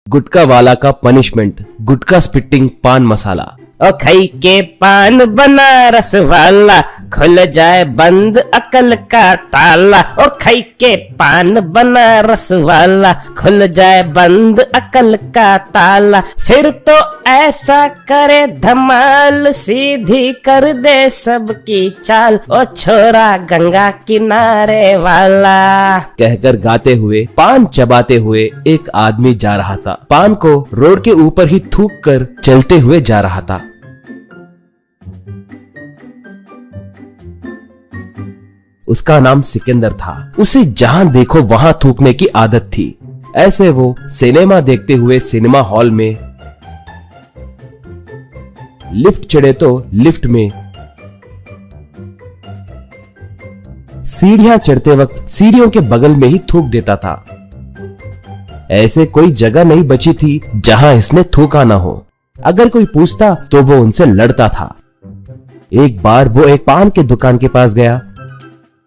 गुटखा वाला का पनिशमेंट, गुटखा स्पिटिंग पान मसाला। ओ खई के पान बनारस वाला, खुल जाए बंद अकल का ताला। ओ खई के पान बनारस वाला, खुल जाए बंद अकल का ताला। फिर तो ऐसा करे धमाल, सीधी कर दे सबकी चाल। ओ छोरा गंगा किनारे वाला। कहकर गाते हुए पान चबाते हुए एक आदमी जा रहा था। पान को रोड के ऊपर ही थूक कर चलते हुए जा रहा था। उसका नाम सिकंदर था। उसे जहां देखो वहां थूकने की आदत थी। ऐसे वो सिनेमा देखते हुए सिनेमा हॉल में लिफ्ट चढ़े तो लिफ्ट में, सीढ़ियां चढ़ते वक्त सीढ़ियों के बगल में ही थूक देता था। ऐसे कोई जगह नहीं बची थी जहां इसने थूका ना हो। अगर कोई पूछता तो वो उनसे लड़ता था। एक बार वो एक पान के दुकान के पास गया।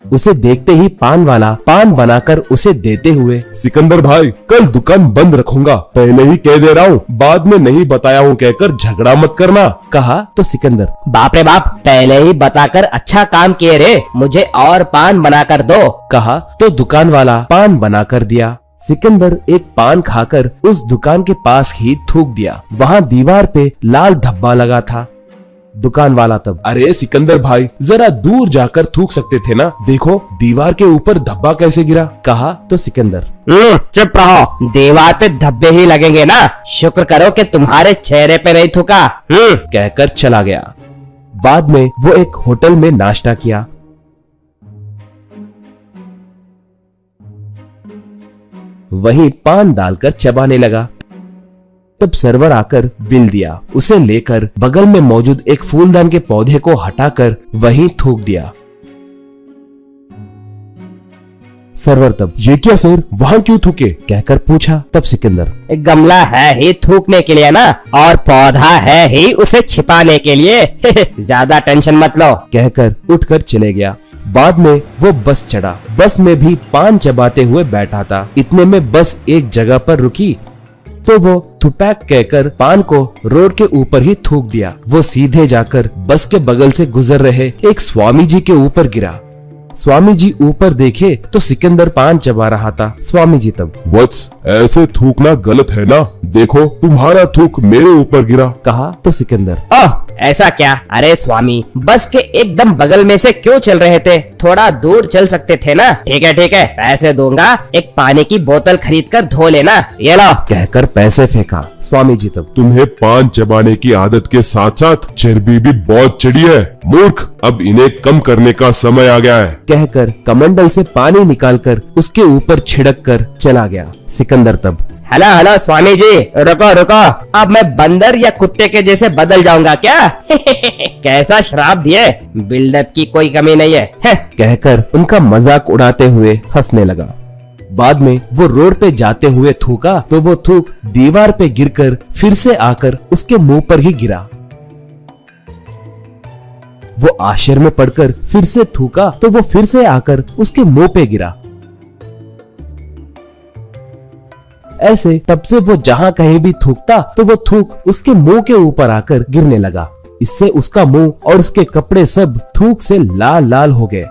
उसे देखते ही पान वाला पान बनाकर उसे देते हुए, सिकंदर भाई, कल दुकान बंद रखूंगा, पहले ही कह दे रहा हूँ, बाद में नहीं बताया हूँ कहकर झगड़ा मत करना। कहा तो सिकंदर, बाप रे बाप, पहले ही बताकर अच्छा काम किए रे, मुझे और पान बनाकर दो। कहा तो दुकान वाला पान बनाकर दिया। सिकंदर एक पान खाकर उस दुकान के पास ही थूक दिया। वहाँ दीवार पे लाल धब्बा लगा था। दुकान वाला तब, अरे सिकंदर भाई, जरा दूर जाकर थूक सकते थे ना, देखो दीवार के ऊपर धब्बा कैसे गिरा। कहा तो सिकंदर, चुप रहो, दीवार पे धब्बे ही लगेंगे ना, शुक्र करो कि तुम्हारे चेहरे पे नहीं थूका। कहकर चला गया। बाद में वो एक होटल में नाश्ता किया। वहीं पान डालकर चबाने लगा। तब सर्वर आकर बिल दिया। उसे लेकर बगल में मौजूद एक फूलदान के पौधे को हटाकर वहीं थूक दिया। सर्वर तब, ये क्या सर, वहाँ क्यों थूके? कहकर पूछा। तब सिकंदर, एक गमला है ही थूकने के लिए ना, और पौधा है ही उसे छिपाने के लिए। ज्यादा टेंशन मत लो। कहकर उठकर चले गया। बाद में वो बस चढ़ा। बस में भी पान चबाते हुए बैठा था। इतने में बस एक जगह पर रुकी तो वो थुपैक कहकर पान को रोड के ऊपर ही थूक दिया। वो सीधे जाकर बस के बगल से गुजर रहे एक स्वामी जी के ऊपर गिरा। स्वामी जी ऊपर देखे तो सिकंदर पान चबा रहा था। स्वामी जी तब, वत्स, ऐसे थूकना गलत है ना, देखो तुम्हारा थूक मेरे ऊपर गिरा। कहा तो सिकंदर, ओह ऐसा क्या? अरे स्वामी, बस के एकदम बगल में से क्यों चल रहे थे? थोड़ा दूर चल सकते थे ना। ठीक है पैसे दूंगा, एक पानी की बोतल खरीद कर धो लेना, ये लो। कहकर पैसे फेंका। स्वामी जी तब, तुम्हें पान चबाने की आदत के साथ साथ चर्बी भी बहुत चढ़ी है मूर्ख, अब इन्हें कम करने का समय आ गया है। कहकर कमंडल से पानी निकालकर उसके ऊपर छिड़क कर चला गया। सिकंदर तब, हेलो स्वामी जी, रुको, अब मैं बंदर या कुत्ते के जैसे बदल जाऊंगा क्या? कैसा श्राप दिए, बिल्डअप की कोई कमी नहीं है। कहकर उनका मजाक उड़ाते हुए हंसने लगा। बाद में वो रोड पे जाते हुए थूका तो वो थूक दीवार पे गिरकर फिर से आकर उसके मुंह पर ही गिरा। वो आश्चर्य में पड़कर फिर से थूका तो वो फिर से आकर उसके मुंह पे गिरा। ऐसे तब से वो जहां कहीं भी थूकता तो वो थूक उसके मुंह के ऊपर आकर गिरने लगा। इससे उसका मुंह और उसके कपड़े सब थूक से लाल लाल हो गए।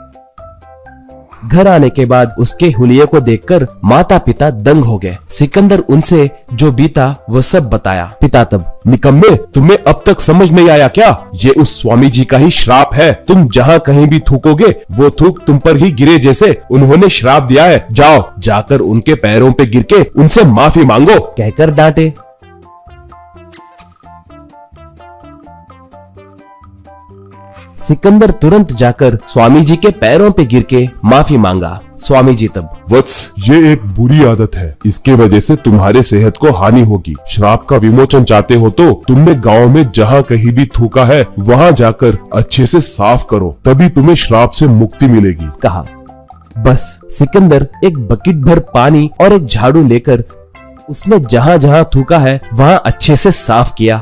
घर आने के बाद उसके हुलिये को देखकर माता पिता दंग हो गए। सिकंदर उनसे जो बीता वो सब बताया। पिता तब, निकम्मे, तुम्हें अब तक समझ नहीं आया क्या? ये उस स्वामी जी का ही श्राप है। तुम जहाँ कहीं भी थूकोगे वो थूक तुम पर ही गिरे जैसे उन्होंने श्राप दिया है। जाओ, जाकर उनके पैरों पे गिर के उनसे माफी मांगो। कहकर डांटे। सिकंदर तुरंत जाकर स्वामी जी के पैरों पे गिर के माफी मांगा। स्वामी जी तब, वत्स, ये एक बुरी आदत है, इसके वजह से तुम्हारे सेहत को हानि होगी। श्राप का विमोचन चाहते हो तो तुमने गांव में जहाँ कहीं भी थूका है वहाँ जाकर अच्छे से साफ करो, तभी तुम्हें श्राप से मुक्ति मिलेगी। कहा। बस सिकंदर एक बकेट भर पानी और एक झाड़ू लेकर उसने जहाँ जहाँ थूका है वहाँ अच्छे से साफ किया।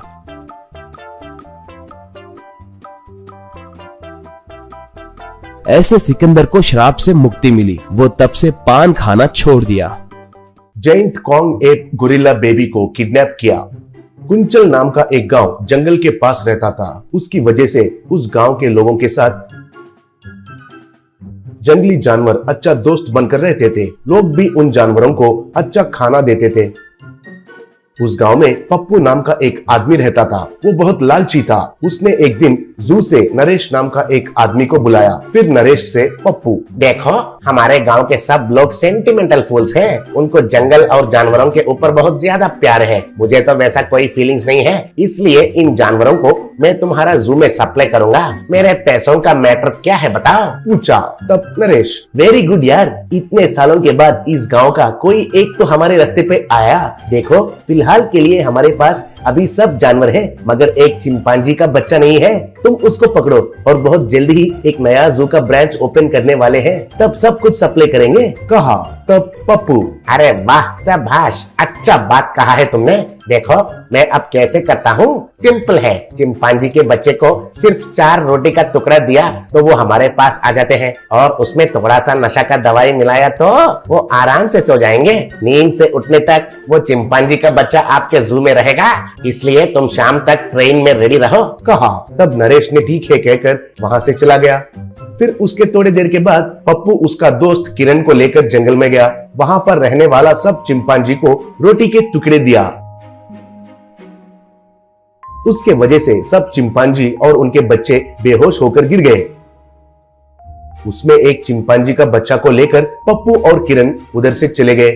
ऐसे सिकंदर को श्राप से मुक्ति मिली। वो तब से पान खाना छोड़ दिया। जेंट कॉन्ग एक गोरिल्ला बेबी को किडनैप किया। कुंचल नाम का एक गांव जंगल के पास रहता था। उसकी वजह से उस गांव के लोगों के साथ जंगली जानवर अच्छा दोस्त बनकर रहते थे। लोग भी उन जानवरों को अच्छा खाना देते थे। उस गांव में पप्पू नाम का एक आदमी रहता था। वो बहुत लालची था। उसने एक दिन जू से नरेश नाम का एक आदमी को बुलाया। फिर नरेश से पप्पू, देखो हमारे गांव के सब लोग सेंटिमेंटल फूल्स हैं। उनको जंगल और जानवरों के ऊपर बहुत ज्यादा प्यार है। मुझे तो वैसा कोई फीलिंग्स नहीं है, इसलिए इन जानवरों को मैं तुम्हारा जू में सप्लाई करूंगा। मेरे पैसों का मैटर क्या है बताओ, पूछा। तब नरेश, वेरी गुड यार, इतने सालों के बाद इस गांव का कोई एक तो हमारे रास्ते पे आया। देखो फिलहाल के लिए हमारे पास अभी सब जानवर हैं, मगर एक चिंपांजी का बच्चा नहीं है। तुम उसको पकड़ो और बहुत जल्दी ही एक नया जू का ब्रांच ओपन करने वाले हैं, तब सब कुछ सप्लाई करेंगे, कहा। तब पप्पू, अरे वाह शाबाश, अच्छा बात कहा है तुमने। देखो मैं अब कैसे करता हूँ, सिंपल है। चिंपांजी के बच्चे को सिर्फ 4 रोटी का टुकड़ा दिया तो वो हमारे पास आ जाते हैं, और उसमें थोड़ा सा नशा का दवाई मिलाया तो वो आराम से सो जाएंगे। नींद से उठने तक वो चिंपांजी का बच्चा आपके जू में रहेगा, इसलिए तुम शाम तक ट्रेन में रेडी रहो, कहा। तब नरेश ने ठीक है कहकर वहां से चला गया। फिर उसके थोड़ी देर के बाद पप्पू उसका दोस्त किरण को लेकर जंगल में गया। वहां पर रहने वाला सब चिंपांजी को रोटी के टुकड़े दिया। उसके वजह से सब चिंपांजी और उनके बच्चे बेहोश होकर गिर गए। उसमें एक चिंपांजी का बच्चा को लेकर पप्पू और किरण उधर से चले गए।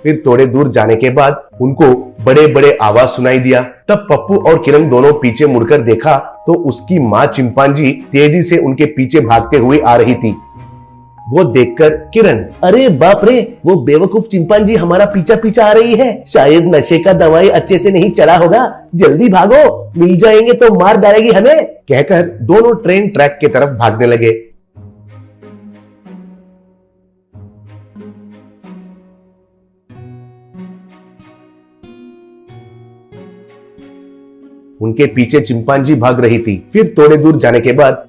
फिर थोड़े दूर जाने के बाद उनको बड़े बड़े आवाज सुनाई दिया। तब पप्पू और किरण दोनों पीछे मुड़कर देखा तो उसकी माँ चिंपांजी तेजी से उनके पीछे भागते हुए आ रही थी। वो देखकर किरण, अरे बाप रे, वो बेवकूफ चिंपांजी हमारा पीछा पीछा आ रही है। शायद नशे का दवाई अच्छे से नहीं चला होगा, जल्दी भागो, मिल जाएंगे तो मार डालेगी हमें, कहकर दोनों ट्रेन ट्रैक की तरफ भागने लगे। उनके पीछे चिंपांजी भाग रही थी। फिर थोड़े दूर जाने के बाद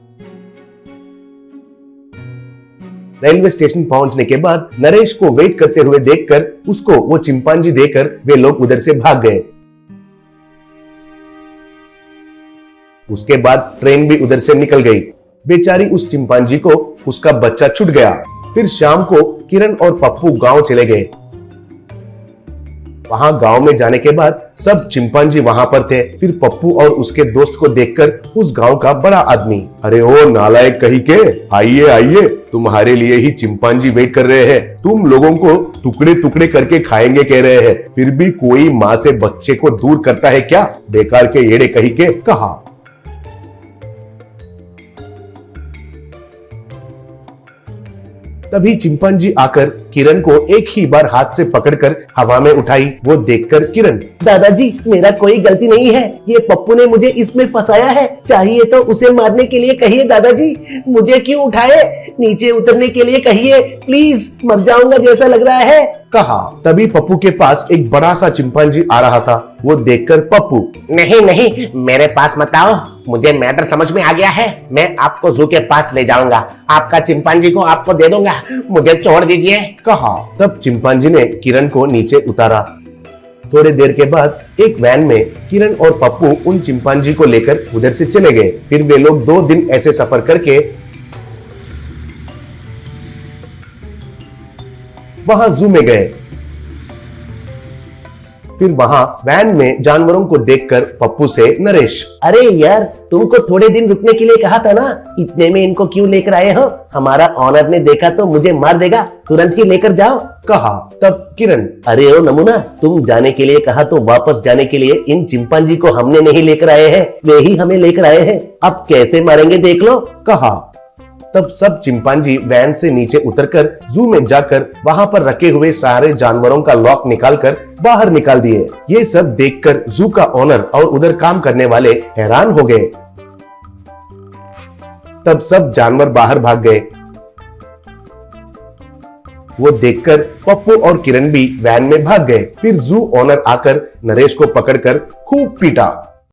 रेलवे स्टेशन पहुंचने के बाद नरेश को वेट करते हुए देखकर उसको वो चिंपांजी देकर वे लोग उधर से भाग गए। उसके बाद ट्रेन भी उधर से निकल गई। बेचारी उस चिंपांजी को उसका बच्चा छूट गया। फिर शाम को किरण और पप्पू गांव चले गए। वहां गांव में जाने के बाद सब चिंपांजी वहां पर थे। फिर पप्पू और उसके दोस्त को देखकर उस गांव का बड़ा आदमी, अरे ओ नालायक कहीं के, आइए आइए, तुम्हारे लिए ही चिंपांजी वेट कर रहे हैं। तुम लोगों को टुकड़े टुकड़े करके खाएंगे कह रहे हैं, फिर भी कोई माँ से बच्चे को दूर करता है क्या, बेकार के येड़े कहीं के, कहा। तभी चिंपांजी आकर किरण को एक ही बार हाथ से पकड़कर हवा में उठाई। वो देखकर किरण, दादाजी मेरा कोई गलती नहीं है, ये पप्पू ने मुझे इसमें फंसाया है, चाहिए तो उसे मारने के लिए कहिए दादाजी, मुझे क्यों उठाए, नीचे उतरने के लिए कहिए प्लीज, मर जाऊंगा जैसा लग रहा है, कहा। तभी पप्पू के पास एक बड़ा सा चिंपांजी आ रहा था। वो देखकर पप्पू, नहीं नहीं मेरे पास मत आओ, मुझे मैटर समझ में आ गया है, मैं आपको जू के पास ले जाऊंगा, आपका चिंपांजी को आपको दे दूंगा, मुझे छोड़ दीजिए, कहा। तब चिंपांजी ने किरण को नीचे उतारा। थोड़ी देर के बाद एक वैन में किरण और पप्पू उन चिंपांजी को लेकर उधर से चले गए। फिर वे लोग 2 दिन ऐसे सफर करके वहां जू में गए। फिर वहां वैन में जानवरों को देखकर पप्पू से नरेश, अरे यार तुमको थोड़े दिन रुकने के लिए कहा था ना, इतने में इनको क्यों लेकर आए हो, हमारा ऑनर ने देखा तो मुझे मार देगा, तुरंत ही लेकर जाओ, कहा। तब किरण, अरे ओ नमूना, तुम जाने के लिए कहा तो वापस जाने के लिए इन चिंपांजी को हमने नहीं लेकर आए हैं, वे ही हमें लेकर आए हैं, अब कैसे मारेंगे देख लो, कहा। तब सब चिंपांजी वैन से नीचे उतरकर जू में जाकर वहां पर रखे हुए सारे जानवरों का लॉक निकालकर बाहर निकाल दिए। ये सब देखकर जू का ओनर और उधर काम करने वाले हैरान हो गए। तब सब जानवर बाहर भाग गए। वो देखकर पप्पू और किरण भी वैन में भाग गए। फिर जू ओनर आकर नरेश को पकड़कर खूब पीटा।